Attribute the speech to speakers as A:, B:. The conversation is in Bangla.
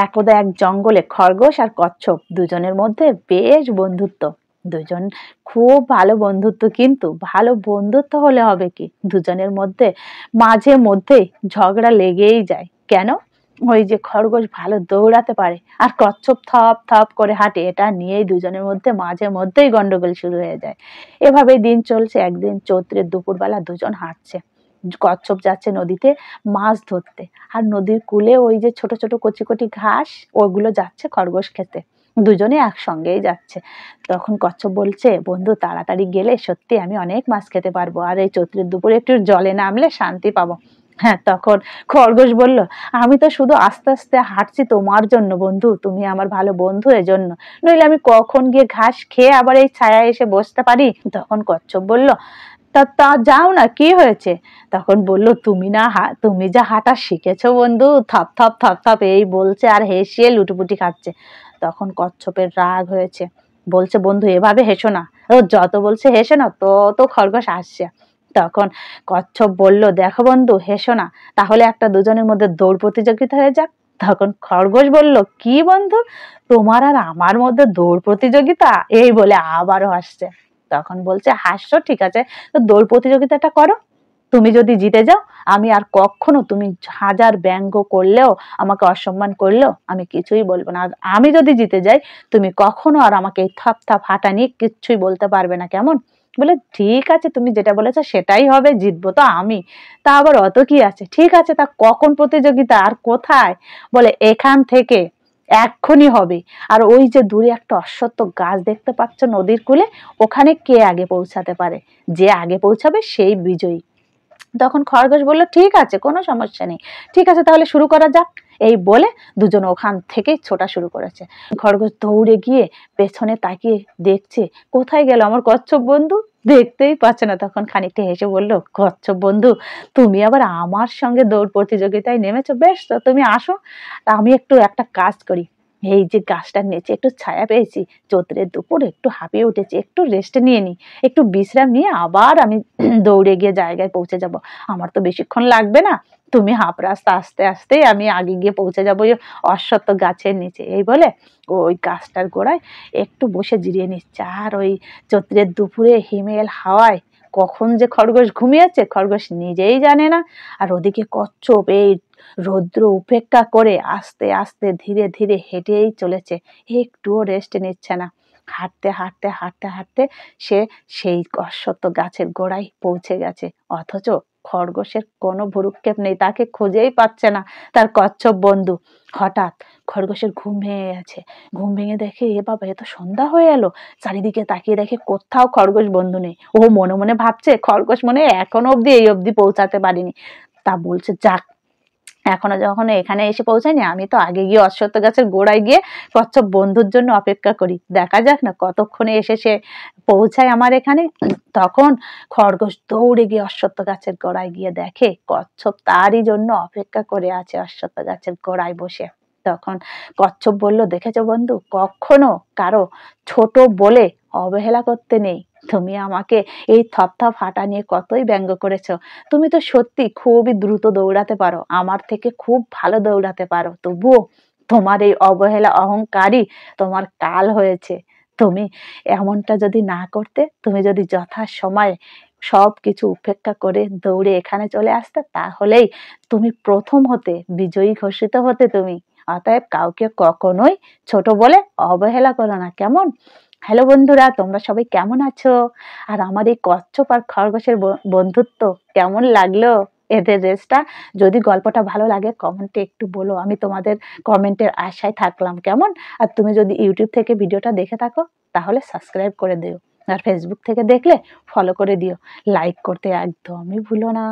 A: একদা এক জঙ্গলে খরগোশ আর কচ্ছপ দুজনের মধ্যে বেশ বন্ধুত্ব। দুজন খুব ভালো বন্ধুত্ব, কিন্তু ভালো বন্ধুত্ব হলে হবে কি, দুজনের মধ্যে মাঝে মধ্যেই ঝগড়া লেগেই যায়। কেন? ওই যে খরগোশ ভালো দৌড়াতে পারে আর কচ্ছপ থপ থপ করে হাঁটে, এটা নিয়েই দুজনের মধ্যে মাঝে মধ্যেই গন্ডগোল শুরু হয়ে যায়। এভাবেই দিন চলছে। একদিন চৈত্রের দুপুরবেলা দুজন হাঁটছে। কচ্ছপ যাচ্ছে নদীতে মাছ ধরতে, আর নদীর কূলে ওই যে ছোট ছোট কচি কচি ঘাস, ওগুলো যাচ্ছে খরগোশ খেতে। দুজনে একসঙ্গেই যাচ্ছে। তখন কচ্ছপ বলছে, বন্ধু তাড়াতাড়ি গেলে সত্যি আমি অনেক মাছ খেতে পারবো, আর এই চৈত্রের দুপুরে একটু জলে নামলে শান্তি পাবো। হ্যাঁ, তখন খরগোশ বলল, আমি তো শুধু আস্তে আস্তে হাঁটছি তোমার জন্য বন্ধু, তুমি আমার ভালো বন্ধু এজন্য, নইলে আমি কখন গিয়ে ঘাস খেয়ে আবার এই ছায়ায় এসে বসতে পারি। তখন কচ্ছপ বলল, তা তা যাও না, কি হয়েছে? তখন বলল, তুমি যা হাঁটা শিখেছো বন্ধু, থপ থপ থপ থপ এই বলছে আর হেসে লুটুপুটি খাচ্ছে। তখন কচ্ছপের রাগ হয়েছে, বলছে, বন্ধু এভাবে হেসো না, ও যত বলছে হেসে না, তত খরগোশ আসছে। তখন কচ্ছপ বলল, দেখো বন্ধু হেসো না, তাহলে একটা দুজনের মধ্যে দৌড় প্রতিযোগিতা হয়ে যাক। তখন খরগোশ বলল, কি বন্ধু, তোমার আর আমার মধ্যে দৌড় প্রতিযোগিতা? এই বলে আবারও হাসছে। তখন বলছে, হাসছো ঠিক আছে, তো দৌড় প্রতিযোগিতাটা করো। তুমি যদি জিতে যাও, আমি আর কখনো, তুমি হাজার ব্যঙ্গ করলেও, আমাকে অসম্মান করলেও আমি কিছুই বলবো না। আর আমি যদি জিতে যাই, তুমি কখনো আর আমাকে এই থাপ থাপ হাঁটা নিয়ে কিচ্ছুই বলতে পারবে না, কেমন? বলে, ঠিক আছে, তুমি যেটা বলেছো সেটাই হবে, জিতবো তো আমি। তা আবার অত কি আছে, ঠিক আছে, তা কখন প্রতিযোগিতা আর কোথায়? বলে, এখান থেকে এক্ষুনি হবে। আর ওই যে দূরে একটা অশ্বত্থ গাছ দেখতে পাচ্ছ নদীর কূলে, ওখানে কে আগে পৌঁছাতে পারে, যে আগে পৌঁছাবে সেই বিজয়ী। তখন খরগোশ বলল, ঠিক আছে, কোনো সমস্যা নেই, ঠিক আছে, তাহলে শুরু করা যাক। এই বলে দুজন ওখান থেকেই ছোটা শুরু করেছে। খরগোশ দৌড়ে গিয়ে পেছনে তাকিয়ে দেখছে, কোথায় গেল আমার কচ্ছপ বন্ধু, দেখতেই পাচ্ছে না। তখন খানিকটা হেসে বলল, কচ্ছপ বন্ধু, তুমি আবার আমার সঙ্গে দৌড় প্রতিযোগিতায় নেমেছো, বেশ, তো তুমি আসো। তা আমি একটু একটা কাজ করি, এই যে গাছটার নিচে একটু ছায়া পেয়েছি, চৈত্রের দুপুর একটু হাঁপিয়ে উঠেছি, একটু রেস্ট নিয়ে নি, একটু বিশ্রাম নিয়ে আবার আমি দৌড়ে গিয়ে জায়গায় পৌঁছে যাব। আমার তো বেশিক্ষণ লাগবে না, তুমি হাফ রাস্তা আস্তে আস্তে আমি আগে গিয়ে পৌঁছে যাবো ওই অশ্বত্থ গাছের নিচে। এই বলে ওই গাছটার গোড়ায় একটু বসে জিরিয়ে নিচ্ছে। আর ওই চৈত্রের দুপুরে হিমেল হাওয়ায় কখন যে খরগোশ ঘুমিয়েছে খরগোশ নিজেই জানে না। আর ওদিকে কচ্ছপ এই রৌদ্র উপেক্ষা করে আস্তে আস্তে ধীরে ধীরে হেঁটেই চলেছে, একটুও রেস্ট নিচ্ছে না। হাঁটতে হাঁটতে হাঁটতে হাঁটতে সে সেই অশ্বত্থ গাছের গোড়ায় পৌঁছে গেছে, অথচ খরগোশের কোনো ভ্রুক্ষেপ নেই, তাকে খুঁজেই পাচ্ছে না তার কচ্ছপ বন্ধু। হঠাৎ খরগোশের ঘুম ভেঙে গেছে। ঘুম ভেঙে দেখে, এ বাবা, এ তো সন্ধ্যা হয়ে এলো। চারিদিকে তাকিয়ে দেখে কোথাও খরগোশ বন্ধু নেই। ও মনে মনে ভাবছে, খরগোশ মনে এখনো অব্দি এই অব্দি পৌঁছাতে পারিনি। তা বলছে, যাক, এখনো যখন এখানে এসে পৌঁছায়নি, আমি তো আগে গিয়ে অশ্বত্থ গাছের গোড়ায় গিয়ে কচ্ছপ বন্ধুর জন্য অপেক্ষা করি, দেখা যাক না কতক্ষণে এসে সে পৌঁছায় আমার এখানে। তখন খরগোশ দৌড়ে গিয়ে অশ্বত্থ গাছের গোড়ায় গিয়ে দেখে কচ্ছপ তারই জন্য অপেক্ষা করে আছে অশ্বত্থ গাছের গোড়ায় বসে। তখন কচ্ছপ বলল, দেখেছো বন্ধু, কখনো কারো ছোট বলে অবহেলা করতে নেই। তুমি আমাকে এই থপথপ হাঁটা নিয়ে কতই ব্যঙ্গ করেছো, তুমি তো সত্যি খুবই দ্রুত দৌড়াতে পারো, আমার থেকে খুব ভালো দৌড়াতে পারো, তবুও তোমার এই অবহেলা অহংকারই তোমার কাল হয়েছে। তুমি এমনটা যদি না করতে, তুমি যদি যথাসময়ে সবকিছু উপেক্ষা করে দৌড়ে এখানে চলে আসতে, তাহলেই তুমি প্রথম হতে, বিজয়ী ঘোষিত হতে তুমি। অতএব কাউকে কখনোই ছোট বলে অবহেলা করো না, কেমন? হ্যালো বন্ধুরা, তোমরা সবাই কেমন আছো? আর আমার এই কচ্ছপ আর খরগোশের বন্ধুত্ব কেমন লাগলো, এদের রেসটা? যদি গল্পটা ভালো লাগে কমেন্টে একটু বলো, আমি তোমাদের কমেন্টের আশায় থাকলাম, কেমন? আর তুমি যদি ইউটিউব থেকে ভিডিওটা দেখে থাকো, তাহলে সাবস্ক্রাইব করে দিও, আর ফেসবুক থেকে দেখলে ফলো করে দিও, লাইক করতে একদমই ভুলো না।